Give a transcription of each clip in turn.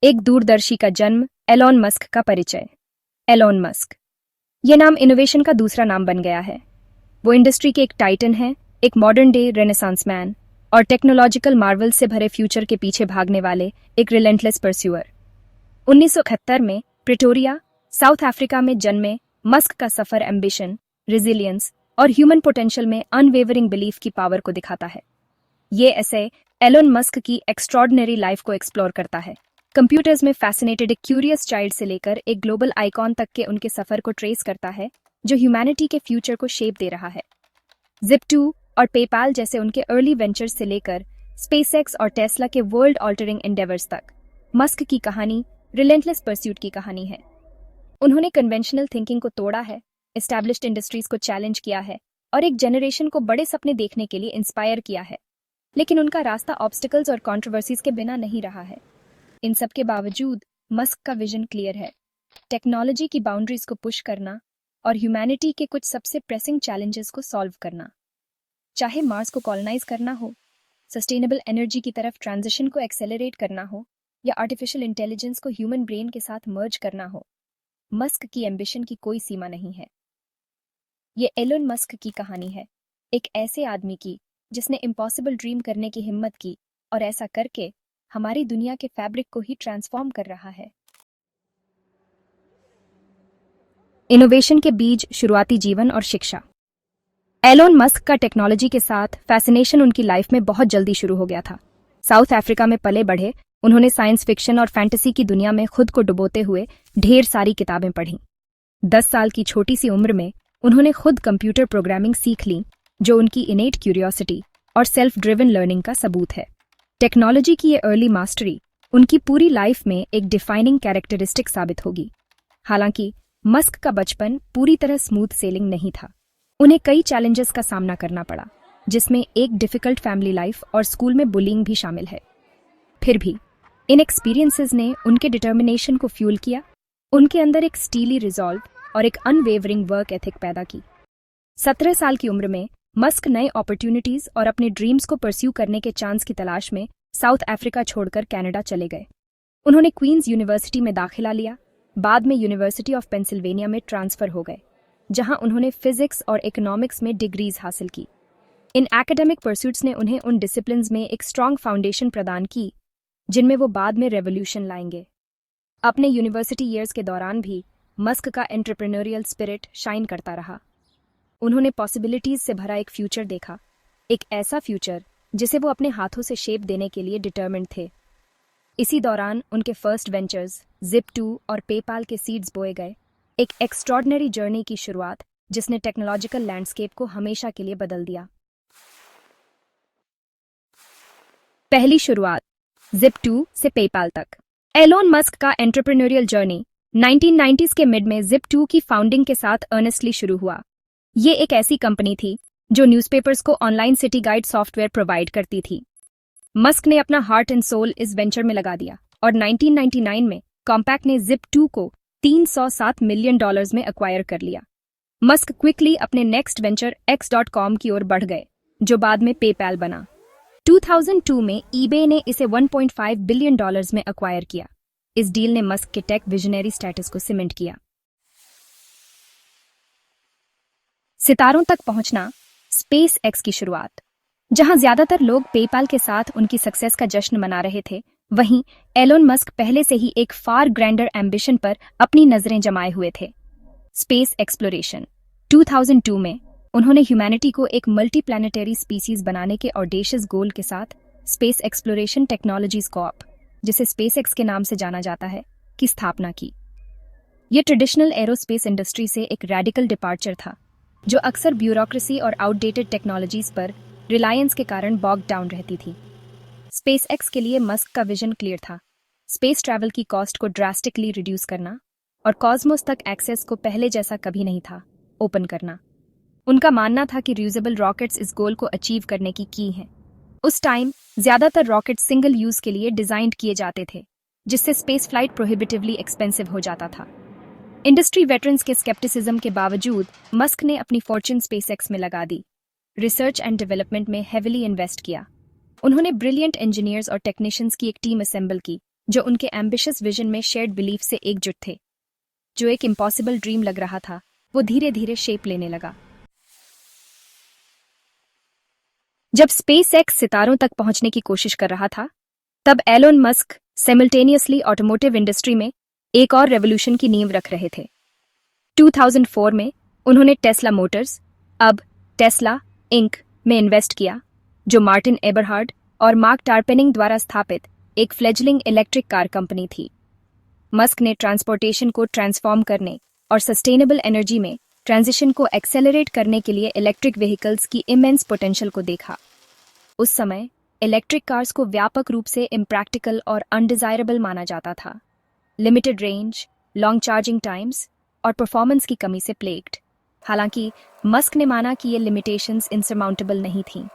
एक दूरदर्शी का जन्म, एलॉन मस्क का परिचय। एलॉन मस्क, यह नाम इनोवेशन का दूसरा नाम बन गया है। वो इंडस्ट्री के एक टाइटन हैं, एक मॉडर्न डे रेनेसांस मैन और टेक्नोलॉजिकल मार्वल से भरे फ्यूचर के पीछे भागने वाले एक रिलेंटलेस परस्यूअर। 1971 में प्रिटोरिया, साउथ अफ्रीका में जन्मे मस्क का सफर एम्बिशन, रेजिलियंस और ह्यूमन पोटेंशियल में अनवेवरिंग बिलीफ की पावर को दिखाता है। ये ऐसे एलोन मस्क की एक्स्ट्रॉर्डिनरी लाइफ को एक्सप्लोर करता है। कंप्यूटर्स में फैसिनेटेड एक क्यूरियस चाइल्ड से लेकर एक ग्लोबल आइकॉन तक के उनके सफर को ट्रेस करता है, जो ह्यूमैनिटी के फ्यूचर को शेप दे रहा है। Zip2 और पेपाल जैसे उनके अर्ली वेंचर्स से लेकर स्पेसएक्स और टेस्ला के वर्ल्ड ऑल्टरिंग एंडेवर्स तक, मस्क की कहानी रिलेंटलेस परस्यूट की कहानी है। उन्होंने कन्वेंशनल थिंकिंग को तोड़ा है, एस्टैब्लिश्ड इंडस्ट्रीज को चैलेंज किया है और एक जनरेशन को बड़े सपने देखने के लिए इंस्पायर किया है। लेकिन उनका रास्ता ऑब्स्टिकल्स और कंट्रोवर्सीज के बिना नहीं रहा है। इन सब के बावजूद मस्क का विजन क्लियर है, टेक्नोलॉजी की बाउंड्रीज को पुश करना और ह्यूमैनिटी के कुछ सबसे प्रेसिंग चैलेंजेस को सॉल्व करना। चाहे मार्स को कॉलोनाइज करना हो, सस्टेनेबल एनर्जी की तरफ ट्रांजिशन को एक्सेलरेट करना हो या आर्टिफिशियल इंटेलिजेंस को ह्यूमन ब्रेन के साथ मर्ज करना हो, मस्क की एम्बिशन की कोई सीमा नहीं है। ये एलोन मस्क की कहानी है, एक ऐसे आदमी की जिसने इम्पॉसिबल ड्रीम करने की हिम्मत की और ऐसा करके हमारी दुनिया के फैब्रिक को ही ट्रांसफॉर्म कर रहा है। इनोवेशन के बीज, शुरुआती जीवन और शिक्षा। एलोन मस्क का टेक्नोलॉजी के साथ फैसिनेशन उनकी लाइफ में बहुत जल्दी शुरू हो गया था। साउथ अफ्रीका में पले बढ़े उन्होंने साइंस फिक्शन और फैंटेसी की दुनिया में खुद को डुबोते हुए ढेर सारी किताबें पढ़ीं। 10 साल की छोटी सी उम्र में उन्होंने खुद कंप्यूटर प्रोग्रामिंग सीख ली, जो उनकी इनेट क्यूरियोसिटी और सेल्फ ड्रिवन लर्निंग का सबूत है। टेक्नोलॉजी की ये अर्ली मास्टरी उनकी पूरी लाइफ में एक डिफाइनिंग कैरेक्टरिस्टिक साबित होगी। हालांकि मस्क का बचपन पूरी तरह स्मूथ सेलिंग नहीं था। उन्हें कई चैलेंजेस का सामना करना पड़ा, जिसमें एक डिफिकल्ट फैमिली लाइफ और स्कूल में बुलिंग भी शामिल है। फिर भी इन एक्सपीरियंसेस ने उनके डिटर्मिनेशन को फ्यूल किया, उनके अंदर एक स्टीली रिजॉल्व और एक अनवेवरिंग वर्क एथिक पैदा की। 17 साल की उम्र में मस्क नए अपॉर्चुनिटीज और अपने ड्रीम्स को परस्यू करने के चांस की तलाश में साउथ अफ्रीका छोड़कर कनाडा चले गए। उन्होंने क्वींस यूनिवर्सिटी में दाखिला लिया, बाद में यूनिवर्सिटी ऑफ पेंसिल्वेनिया में ट्रांसफर हो गए, जहां उन्होंने फिजिक्स और इकोनॉमिक्स में डिग्रीज हासिल की। इन एकेडमिक परस्यूट्स ने उन्हें उन डिसिप्लिन्स में एक स्ट्रांग फाउंडेशन प्रदान की जिनमें वो बाद में रेवोल्यूशन लाएंगे। अपने यूनिवर्सिटी ईयर्स के दौरान भी मस्क का एंटरप्रेन्योरियल स्पिरिट शाइन करता रहा। उन्होंने पॉसिबिलिटीज से भरा एक फ्यूचर देखा, एक ऐसा फ्यूचर जिसे वो अपने हाथों से शेप देने के लिए डिटर्मिन्ड थे। इसी दौरान उनके फर्स्ट वेंचर्स Zip2 और पेपाल के सीड्स बोए गए, एक एक्स्ट्रॉर्डिनरी जर्नी की शुरुआत जिसने टेक्नोलॉजिकल लैंडस्केप को हमेशा के लिए बदल दिया। पहली शुरुआत Zip2 से पेपाल तक। एलोन मस्क का एंटरप्रेन्योरियल जर्नी 1990s के मिड में Zip2 की फाउंडिंग के साथ अर्नेस्टली शुरू हुआ। ये एक ऐसी कंपनी थी जो न्यूज़पेपर्स को online city guide software provide करती थी। मस्क ने अपना हार्ट एंड सोल इस वेंचर में लगा दिया और 1999 में कॉम्पैक्ट ने Zip2 को $307 मिलियन में एक्वायर कर लिया। मस्क क्विकली अपने नेक्स्ट वेंचर X.com की ओर बढ़ गए, जो बाद में पेपैल बना। 2002 में eBay ने इसे $1.5 बिलियन में एक्वायर किया। इस डील ने मस्क के टेक विजनरी स्टेटस को सीमेंट किया। सितारों तक पहुंचना, स्पेस एक्स की शुरुआत। जहां ज्यादातर लोग पेपाल के साथ उनकी सक्सेस का जश्न मना रहे थे, वहीं एलोन मस्क पहले से ही एक फार ग्रैंडर एम्बिशन पर अपनी नजरें जमाए हुए थे, स्पेस एक्सप्लोरेशन। 2002 में उन्होंने ह्यूमैनिटी को एक मल्टी प्लैनेटरी स्पीसीज बनाने के ऑडेशियस गोल के साथ स्पेस एक्सप्लोरेशन टेक्नोलॉजीज कॉर्प, जिसे स्पेसएक्स के नाम से जाना जाता है, की स्थापना की। यह ट्रेडिशनल एरोस्पेस इंडस्ट्री से एक रेडिकल डिपार्चर था, जो अक्सर ब्यूरोक्रेसी और आउटडेटेड टेक्नोलॉजीज पर रिलायंस के कारण बॉग डाउन रहती थी। स्पेसएक्स के लिए मस्क का विजन क्लियर था, स्पेस ट्रैवल की कॉस्ट को ड्रास्टिकली रिड्यूस करना और कॉस्मोस तक एक्सेस को पहले जैसा कभी नहीं था, ओपन करना। उनका मानना था कि रियूजेबल रॉकेट्स इस गोल को अचीव करने की हैं। उस टाइम ज्यादातर रॉकेट सिंगल यूज के लिए डिजाइंड किए जाते थे, जिससे स्पेस फ्लाइट प्रोहिबिटिवली एक्सपेंसिव हो जाता था। इंडस्ट्री वेटरन्स के स्केप्टिसिज्म के बावजूद मस्क ने अपनी फॉर्च्यून स्पेसएक्स में लगा दी, रिसर्च एंड डेवलपमेंट में हेविली इन्वेस्ट किया। उन्होंने ब्रिलियंट इंजीनियर्स और टेक्नीशियंस की एक टीम असेंबल की जो उनके एम्बिशियस विजन में शेयर्ड बिलीफ से एकजुट थे। जो एक इम्पॉसिबल ड्रीम लग रहा था, वो धीरे धीरे शेप लेने लगा। जब स्पेस एक्स सितारों तक पहुंचने की कोशिश कर रहा था, तब Elon Musk simultaneously automotive industry में एक और रेवोल्यूशन की नींव रख रहे थे। 2004 में उन्होंने टेस्ला मोटर्स, अब टेस्ला इंक, में इन्वेस्ट किया, जो मार्टिन एबरहार्ड और मार्क टारपेनिंग द्वारा स्थापित एक फ्लेजलिंग इलेक्ट्रिक कार कंपनी थी। मस्क ने ट्रांसपोर्टेशन को ट्रांसफॉर्म करने और सस्टेनेबल एनर्जी में ट्रांजिशन को एक्सेलरेट करने के लिए इलेक्ट्रिक व्हीकल्स की इमेंस पोटेंशियल को देखा। उस समय इलेक्ट्रिक कार्स को व्यापक रूप से इम्प्रैक्टिकल और अनडिजायरेबल माना जाता था, limited range, long charging times और परफॉर्मेंस की कमी से प्लेग्ड। हालांकि मस्क ने माना कि ये लिमिटेशंस इंसरमाउंटेबल नहीं थीं।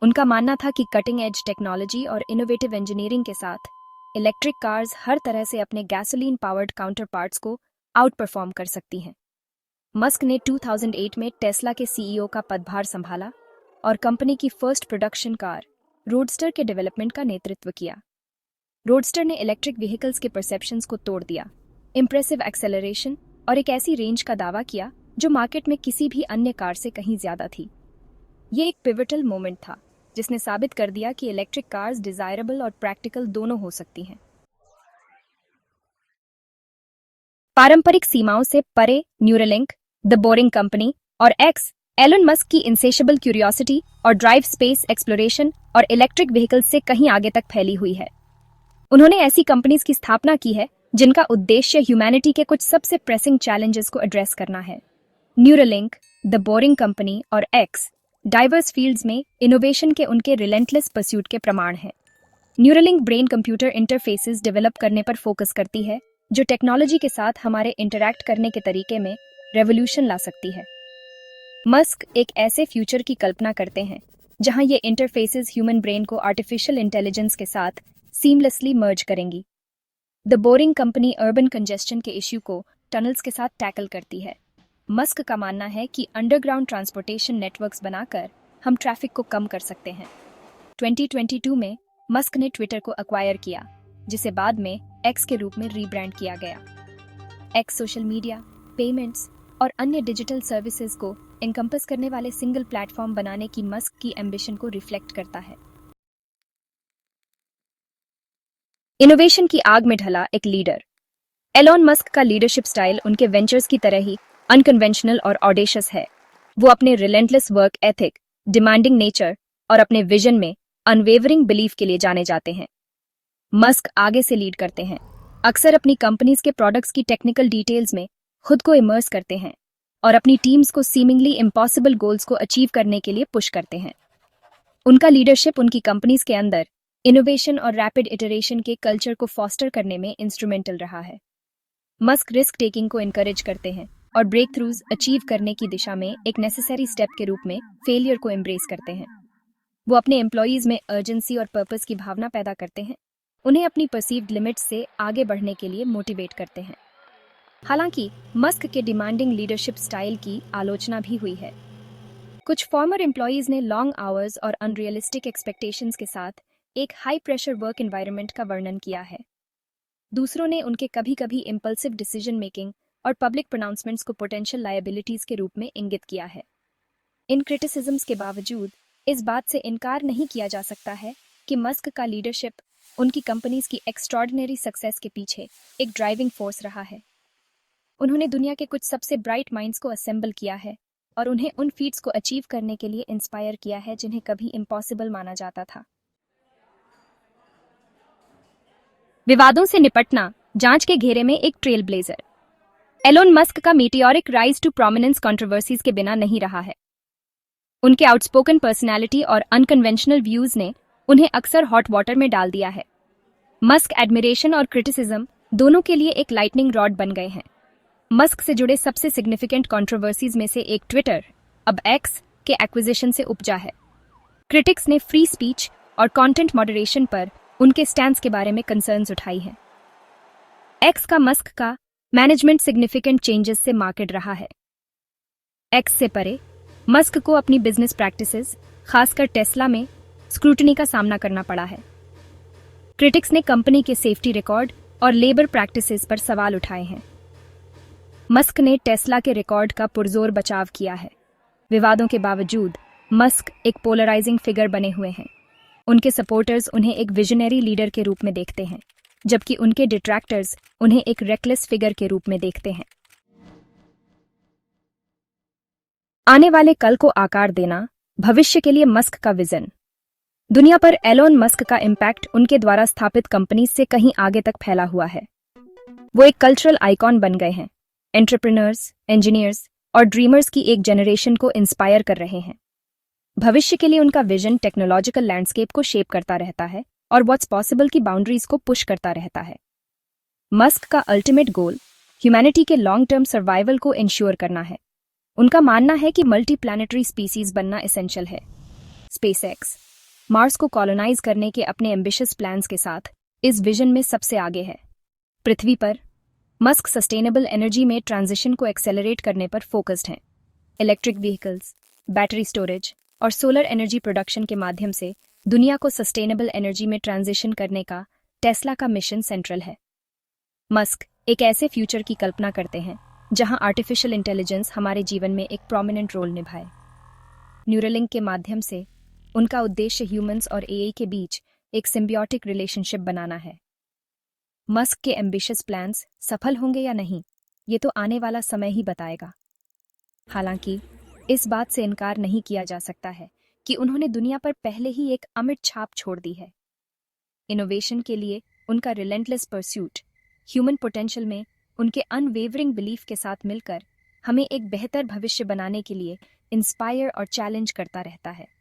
उनका मानना था कि कटिंग एज टेक्नोलॉजी और इनोवेटिव इंजीनियरिंग के साथ इलेक्ट्रिक कार्स हर तरह से अपने गैसोलीन पावर्ड काउंटर पार्ट्स को आउट परफॉर्म कर सकती हैं। मस्क ने 2008 में टेस्ला के सीईओ का पदभार संभाला और कंपनी की फर्स्ट प्रोडक्शन कार रोडस्टर के डेवलपमेंट का नेतृत्व किया। रोडस्टर ने इलेक्ट्रिक व्हीकल्स के परसेप्शंस को तोड़ दिया, इंप्रेसिव एक्सेलरेशन और एक ऐसी रेंज का दावा किया जो मार्केट में किसी भी अन्य कार से कहीं ज्यादा थी। ये एक पिवटल मोमेंट था जिसने साबित कर दिया कि इलेक्ट्रिक कार्स डिजायरेबल और प्रैक्टिकल दोनों हो सकती हैं। पारंपरिक सीमाओं से परे न्यूरालिंक, द बोरिंग कंपनी और एक्स, एलन मस्क की इंसेशेबल क्यूरियोसिटी और ड्राइव स्पेस एक्सप्लोरेशन और इलेक्ट्रिक व्हीकल्स से कहीं आगे तक फैली हुई है। उन्होंने ऐसी कंपनीज की स्थापना की है जिनका उद्देश्य ह्यूमैनिटी के कुछ सबसे प्रेसिंग चैलेंजेस को एड्रेस करना है। न्यूरालिंक, द बोरिंग कंपनी और एक्स डाइवर्स फील्ड्स में इनोवेशन के उनके रिलेंटलेस परस्यूट के प्रमाण हैं। Neuralink brain computer interfaces develop करने पर फोकस करती है, जो टेक्नोलॉजी के साथ हमारे इंटरैक्ट करने के तरीके में रेवोल्यूशन ला सकती है। मस्क एक ऐसे फ्यूचर की कल्पना करते हैं जहां ये इंटरफेसेस ह्यूमन ब्रेन को आर्टिफिशियल इंटेलिजेंस के साथ सीमलेसली मर्ज करेंगी। The boring company urban congestion के इश्यू को टनल्स के साथ टैकल करती है। मस्क का मानना है कि अंडरग्राउंड ट्रांसपोर्टेशन नेटवर्क्स बनाकर हम ट्रैफिक को कम कर सकते हैं। 2022 में मस्क ने ट्विटर को एक्वायर किया, जिसे बाद में एक्स के रूप में रीब्रांड किया गया। एक्स सोशल मीडिया, पेमेंट्स और अन्य डिजिटल सर्विसेज को एनकम्पस करने वाले सिंगल प्लेटफॉर्म बनाने की मस्क की एम्बिशन को रिफ्लेक्ट करता है। इनोवेशन की आग में ढला एक लीडर। एलोन मस्क का लीडरशिप स्टाइल उनके वेंचर्स की तरह ही अनकन्वेंशनल और ऑडेशियस है। वो अपने relentless work ethic, demanding nature और अपने विजन में अनवेवरिंग बिलीफ के लिए जाने जाते हैं। मस्क आगे से लीड करते हैं, अक्सर अपनी कंपनीज के प्रोडक्ट्स की टेक्निकल डिटेल्स में खुद को इमर्स करते हैं और अपनी टीम्स को सीमिंगली इम्पॉसिबल गोल्स को अचीव करने के लिए पुश करते हैं। उनका लीडरशिप उनकी कंपनीज के अंदर इनोवेशन और रैपिड इटरेशन के कल्चर को फॉस्टर करने में इंस्ट्रूमेंटल रहा है। मस्क रिस्क टेकिंग को इनकरेज करते हैं और ब्रेक थ्रूज अचीव करने की दिशा में एक नेसेसरी स्टेप के रूप में फेलियर को एम्ब्रेस करते हैं। वो अपने एम्प्लॉयज में अर्जेंसी और पर्पस की भावना पैदा करते हैं, उन्हें अपनी परसीव्ड लिमिट्स से आगे बढ़ने के लिए मोटिवेट करते हैं। हालांकि मस्क के डिमांडिंग लीडरशिप स्टाइल की आलोचना भी हुई है। कुछ फॉर्मर एम्प्लॉयज ने लॉन्ग आवर्स और अनरियलिस्टिक एक्सपेक्टेशंस के साथ एक हाई प्रेशर वर्क एनवायरनमेंट का वर्णन किया है। दूसरों ने उनके कभी कभी इम्पल्सिव डिसीजन मेकिंग और पब्लिक प्रोनाउंसमेंट्स को पोटेंशियल लायबिलिटीज के रूप में इंगित किया है। इन क्रिटिसिज्म्स के बावजूद इस बात से इनकार नहीं किया जा सकता है कि मस्क का लीडरशिप उनकी कंपनीज की एक्स्ट्रॉर्डिनरी सक्सेस के पीछे एक ड्राइविंग फोर्स रहा है। उन्होंने दुनिया के कुछ सबसे ब्राइट माइंड्स को असेंबल किया है और उन्हें उन फीट्स को अचीव करने के लिए इंस्पायर किया है जिन्हें कभी इम्पॉसिबल माना जाता था। विवादों से निपटना, जांच के घेरे में एक ट्रेल ब्लेजर। एलोन मस्क का meteoric rise to prominence controversies के बिना नहीं रहा है। उनके आउटस्पोकन पर्सनैलिटी और अनकन्वेंशनल व्यूज ने उन्हें अक्सर हॉट वाटर में डाल दिया है। मस्क एडमिरेशन और क्रिटिसिज्म दोनों के लिए एक लाइटनिंग रॉड बन गए हैं। मस्क से जुड़े सबसे सिग्निफिकेंट कंट्रोवर्सीज में से एक ट्विटर, अब एक्स, के एक्विजिशन से उपजा है। क्रिटिक्स ने फ्री स्पीच और कंटेंट मॉडरेशन पर उनके स्टैंड्स के बारे में कंसर्न्स उठाई हैं। एक्स का मस्क का मैनेजमेंट सिग्निफिकेंट चेंजेस से मार्केट रहा है। एक्स से परे मस्क को अपनी बिजनेस प्रैक्टिसेस, खासकर टेस्ला में स्क्रूटनी का सामना करना पड़ा है। क्रिटिक्स ने कंपनी के सेफ्टी रिकॉर्ड और लेबर प्रैक्टिसेस पर सवाल उठाए हैं। मस्क ने टेस्ला के रिकॉर्ड का पुरजोर बचाव किया है। विवादों के बावजूद मस्क एक पोलराइजिंग फिगर बने हुए हैं। उनके सपोर्टर्स उन्हें एक विजनरी लीडर के रूप में देखते हैं, जबकि उनके डिट्रैक्टर्स उन्हें एक रेकलेस फिगर के रूप में देखते हैं। आने वाले कल को आकार देना, भविष्य के लिए मस्क का विजन। दुनिया पर एलोन मस्क का इम्पैक्ट उनके द्वारा स्थापित कंपनी से कहीं आगे तक फैला हुआ है। वो एक कल्चरल आइकॉन बन गए हैं। एंटरप्रेन्योर्स, इंजीनियर्स और ड्रीमर्स की एक जनरेशन को इंस्पायर कर रहे हैं। भविष्य के लिए उनका विजन टेक्नोलॉजिकल लैंडस्केप को शेप करता रहता है और व्हाट्स पॉसिबल की बाउंड्रीज को पुश करता रहता है। मस्क का अल्टीमेट गोल ह्यूमैनिटी के लॉन्ग टर्म सर्वाइवल को इंश्योर करना है। उनका मानना है कि मल्टी प्लैनेटरी स्पीसीज बनना एसेंशियल है। स्पेसएक्स मार्स को कॉलोनाइज करने के अपने एम्बिशियस प्लान्स के साथ इस विजन में सबसे आगे है। पृथ्वी पर मस्क सस्टेनेबल एनर्जी में ट्रांजिशन को एक्सेलरेट करने पर फोकस्ड हैं। इलेक्ट्रिक व्हीकल्स, बैटरी स्टोरेज और सोलर एनर्जी प्रोडक्शन के माध्यम से दुनिया को सस्टेनेबल एनर्जी में ट्रांजिशन करने का टेस्ला का मिशन सेंट्रल है। मस्क एक ऐसे फ्यूचर की कल्पना करते हैं जहां आर्टिफिशियल इंटेलिजेंस हमारे जीवन में एक प्रोमिनेंट रोल निभाए। न्यूरलिंक के माध्यम से उनका उद्देश्य ह्यूमंस और एआई के बीच एक सिम्बियोटिक रिलेशनशिप बनाना है। मस्क के एम्बिशियस प्लान्स सफल होंगे या नहीं, ये तो आने वाला समय ही बताएगा। हालांकि इस बात से इनकार नहीं किया जा सकता है कि उन्होंने दुनिया पर पहले ही एक अमिट छाप छोड़ दी है। इनोवेशन के लिए उनका रिलेंटलेस परस्यूट ह्यूमन पोटेंशियल में उनके अनवेवरिंग बिलीफ के साथ मिलकर हमें एक बेहतर भविष्य बनाने के लिए इंस्पायर और चैलेंज करता रहता है।